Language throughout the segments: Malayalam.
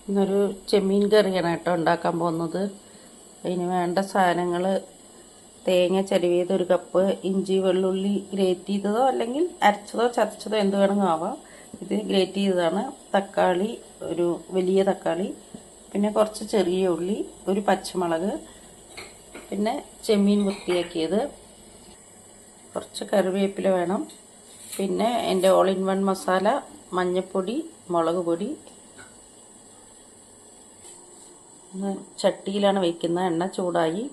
ഇന്നൊരു ചെമ്മീൻ കറിയാണ് കേട്ടോ ഉണ്ടാക്കാൻ പോകുന്നത്. അതിന് വേണ്ട സാധനങ്ങൾ: തേങ്ങ ചിരവിയത് 1 കപ്പ്, ഇഞ്ചി വെള്ളുള്ളി ഗ്രേറ്റ് ചെയ്തതോ അല്ലെങ്കിൽ അരച്ചതോ ചതച്ചതോ എന്ത് വേണമെങ്കിലും ആവാം. ഇത് ഗ്രേറ്റ് ചെയ്തതാണ്. തക്കാളി, ഒരു വലിയ തക്കാളി, പിന്നെ കുറച്ച് ചെറിയ ഉള്ളി, ഒരു പച്ചമുളക്, പിന്നെ ചെമ്മീൻ വൃത്തിയാക്കിയത്, കുറച്ച് കറിവേപ്പില വേണം. പിന്നെ എൻ്റെ ഓൾ ഇൻ വൺ മസാല: മഞ്ഞൾപ്പൊടി, മുളക് പൊടി. ചട്ടിയിലാണ് വയ്ക്കുന്നത്. എണ്ണ ചൂടായി.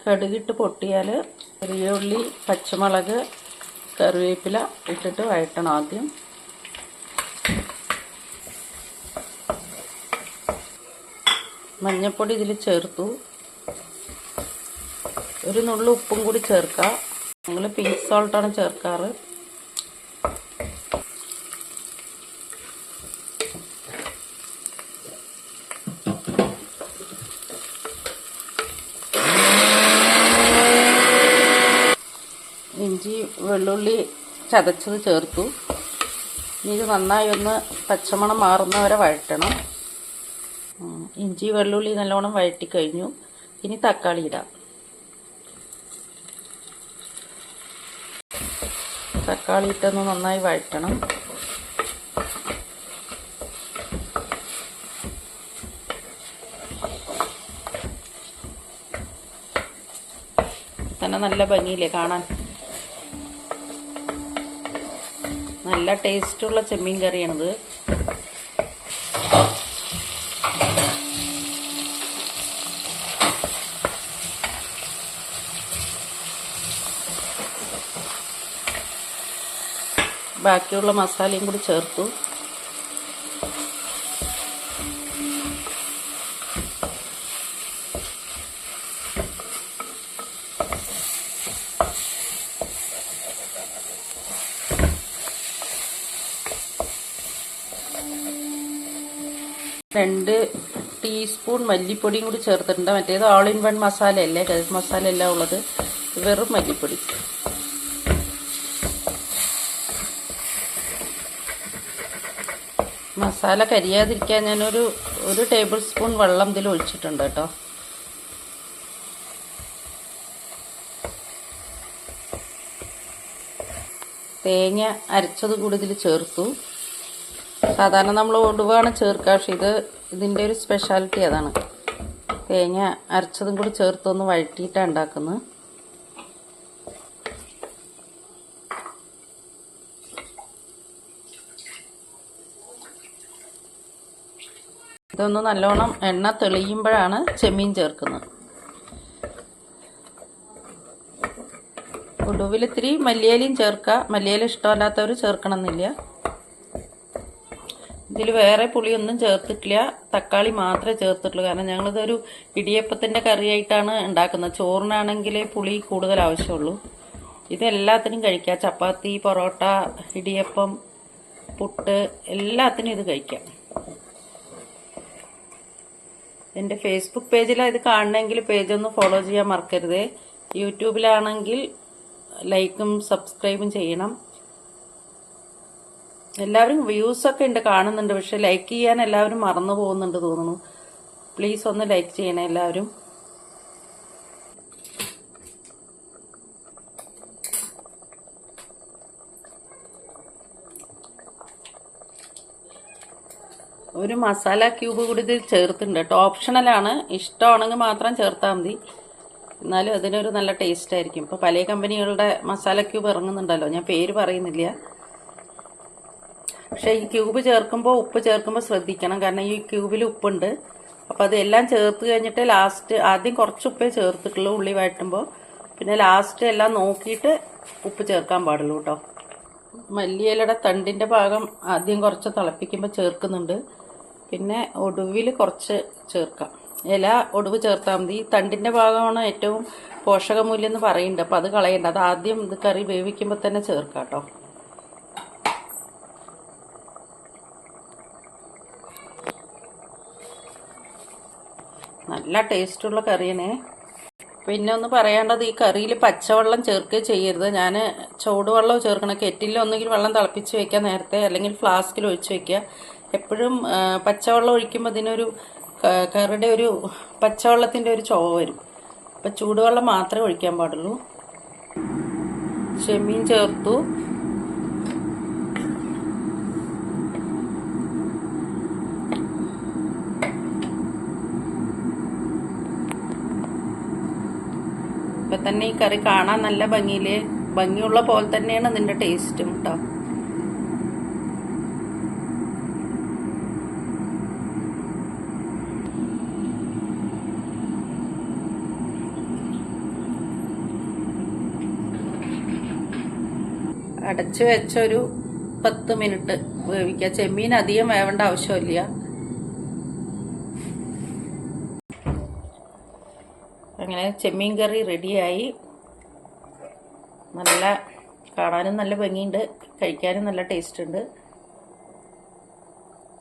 കടുകിട്ട് പൊട്ടിയാൽ ചെറിയ ഉള്ളി, പച്ചമുളക്, കറിവേപ്പില ഇട്ടിട്ട് വഴറ്റണം ആദ്യം. മഞ്ഞൾപ്പൊടി ഇതിൽ ചേർത്തു. ഒരു നുള്ളു ഉപ്പും കൂടി ചേർക്കാം. ഞങ്ങൾ പിങ്ക് സോൾട്ടാണ് ചേർക്കാറ്. ഇഞ്ചി വെള്ളുള്ളി ചതച്ചത് ചേർത്തു. ഇനി ഇത് നന്നായി ഒന്ന് പച്ചമണം മാറുന്നവരെ വഴറ്റണം. ഇഞ്ചി വെള്ളുള്ളി നല്ലോണം വഴറ്റി കഴിഞ്ഞു. ഇനി തക്കാളി ഇടാം. തക്കാളി ഇട്ടൊന്ന് നന്നായി വഴറ്റണം. തന്നെ നല്ല ഭംഗിയില്ലേ കാണാൻ? നല്ല ടേസ്റ്റുള്ള ചെമ്മീൻ കറിയാണിത്. ബാക്കിയുള്ള മസാലയും കൂടി ചേർത്തു. രണ്ട് ടീസ്പൂൺ മല്ലിപ്പൊടിയും കൂടി ചേർത്തിട്ടുണ്ട്. മറ്റേത് ഓൾ ഇൻ വൺ മസാല അല്ലേ, ഗരം മസാല എല്ലാം ഉള്ളത്. വെറും മല്ലിപ്പൊടി. മസാല കരിയാതിരിക്കാൻ ഞാനൊരു ടേബിൾ സ്പൂൺ വെള്ളം ഇതിൽ ഒഴിച്ചിട്ടുണ്ട് കേട്ടോ. തേങ്ങ അരച്ചത് കൂടി ഇതിൽ ചേർത്തു. സാധാരണ നമ്മൾ ഒടുവാണ് ചേർക്കുക, പക്ഷെ ഇതിൻ്റെ ഒരു സ്പെഷ്യാലിറ്റി അതാണ്. തേങ്ങ അരച്ചതും കൂടി ചേർത്തൊന്ന് വഴറ്റിയിട്ടാണ് ഉണ്ടാക്കുന്നത്. ഇതൊന്ന് നല്ലോണം എണ്ണ തെളിയുമ്പോഴാണ് ചെമ്മീൻ ചേർക്കുന്നത്. ഒടുവിൽ ഇത്തിരി മല്ലിയിലയും ചേർക്കുക. മല്ലിയില ഇഷ്ടമല്ലാത്തവർ ചേർക്കണമെന്നില്ല. ഇതിൽ വേറെ പുളിയൊന്നും ചേർത്തിട്ടില്ല, തക്കാളി മാത്രമേ ചേർത്തിട്ടുള്ളൂ. കാരണം ഞങ്ങളിതൊരു ഇടിയപ്പത്തിൻ്റെ കറിയായിട്ടാണ് ഉണ്ടാക്കുന്നത്. ചോറിനാണെങ്കിൽ പുളി കൂടുതൽ ആവശ്യമുള്ളൂ. ഇതെല്ലാത്തിനും കഴിക്കാം. ചപ്പാത്തി, പൊറോട്ട, ഇടിയപ്പം, പുട്ട് എല്ലാത്തിനും ഇത് കഴിക്കാം. എൻ്റെ ഫേസ്ബുക്ക് പേജിലാണ് ഇത് കാണണമെങ്കിൽ പേജൊന്ന് ഫോളോ ചെയ്യാൻ മറക്കരുത്. യൂട്യൂബിലാണെങ്കിൽ ലൈക്കും സബ്സ്ക്രൈബും ചെയ്യണം. എല്ലാവരും വ്യൂസൊക്കെ ഉണ്ട്, കാണുന്നുണ്ട്. പക്ഷെ ലൈക്ക് ചെയ്യാൻ എല്ലാവരും മറന്നു പോകുന്നുണ്ട് തോന്നുന്നു. പ്ലീസ് ഒന്ന് ലൈക്ക് ചെയ്യണേ എല്ലാവരും. ഒരു മസാല ക്യൂബ് കൂടി ഇതിൽ ചേർത്തിട്ടുണ്ട് കേട്ടോ. ഓപ്ഷണലാണ്, ഇഷ്ടമാണെങ്കിൽ മാത്രം ചേർത്താൽ മതി. എന്നാലും അതിനൊരു നല്ല ടേസ്റ്റ് ആയിരിക്കും. ഇപ്പോൾ പല കമ്പനികളുടെ മസാല ക്യൂബ് ഇറങ്ങുന്നുണ്ടല്ലോ, ഞാൻ പേര് പറയുന്നില്ല. പക്ഷേ ഈ ക്യൂബ് ചേർക്കുമ്പോൾ ഉപ്പ് ചേർക്കുമ്പോൾ ശ്രദ്ധിക്കണം. കാരണം ഈ ക്യൂബിൽ ഉപ്പുണ്ട്. അപ്പോൾ അതെല്ലാം ചേർത്ത് കഴിഞ്ഞിട്ട് ആദ്യം കുറച്ച് ഉപ്പേ ചേർത്തിട്ടുള്ളൂ ഉള്ളി വഴറ്റുമ്പോൾ. പിന്നെ ലാസ്റ്റ് എല്ലാം നോക്കിയിട്ട് ഉപ്പ് ചേർക്കാൻ പാടുള്ളൂ കേട്ടോ. മല്ലിയിലയുടെ തണ്ടിൻ്റെ ഭാഗം ആദ്യം കുറച്ച് തിളപ്പിക്കുമ്പോൾ ചേർക്കുന്നുണ്ട്. പിന്നെ ഒടുവിൽ കുറച്ച് ചേർക്കാം. ഇല ഒടുവ് ചേർത്താൽ മതി. തണ്ടിൻ്റെ ഭാഗമാണ് ഏറ്റവും പോഷകമൂല്യം എന്ന് പറയുന്നുണ്ട്. അപ്പോൾ അത് കളയണ്ട. അത് ആദ്യം ഇത് കറി വേവിക്കുമ്പോൾ തന്നെ ചേർക്കാം കേട്ടോ. നല്ല ടേസ്റ്റുള്ള കറിയാണ്. പിന്നെ ഒന്ന് പറയേണ്ടത്, ഈ കറിയിൽ പച്ചവെള്ളം ചേർക്കുക ചെയ്യരുത്. ഞാൻ ചൂടുവെള്ളം ചേർക്കണം. കെറ്റിൽ ഒന്നുകിൽ വെള്ളം തിളപ്പിച്ച് വെക്കുക നേരത്തെ, അല്ലെങ്കിൽ ഫ്ലാസ്കിൽ ഒഴിച്ച് വെക്കുക. എപ്പോഴും പച്ചവെള്ളം ഒഴിക്കുമ്പോൾ ഇതിനൊരു കറിയുടെ ഒരു പച്ചവെള്ളത്തിൻ്റെ ഒരു ചുവ വരും. അപ്പം ചൂടുവെള്ളം മാത്രമേ ഒഴിക്കാൻ പാടുള്ളൂ. ചെമ്മീൻ ചേർത്തു. ഇപ്പം തന്നെ ഈ കറി കാണാൻ നല്ല ഭംഗിയുള്ള പോലെ തന്നെയാണ് ഇതിൻ്റെ ടേസ്റ്റും കേട്ടോ. അടച്ചു വെച്ചൊരു 10 മിനിറ്റ് വേവിക്കുക. ചെമ്മീൻ അധികം വേവേണ്ട ആവശ്യമില്ല. അങ്ങനെ ചെമ്മീൻ കറി റെഡിയായി. നല്ല കാണാനും നല്ല ഭംഗിയുണ്ട്, കഴിക്കാനും നല്ല ടേസ്റ്റ് ഉണ്ട്.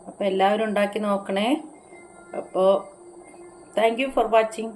അപ്പോൾ എല്ലാവരും ഉണ്ടാക്കി നോക്കണേ. അപ്പോൾ താങ്ക് യു ഫോർ വാച്ചിങ്.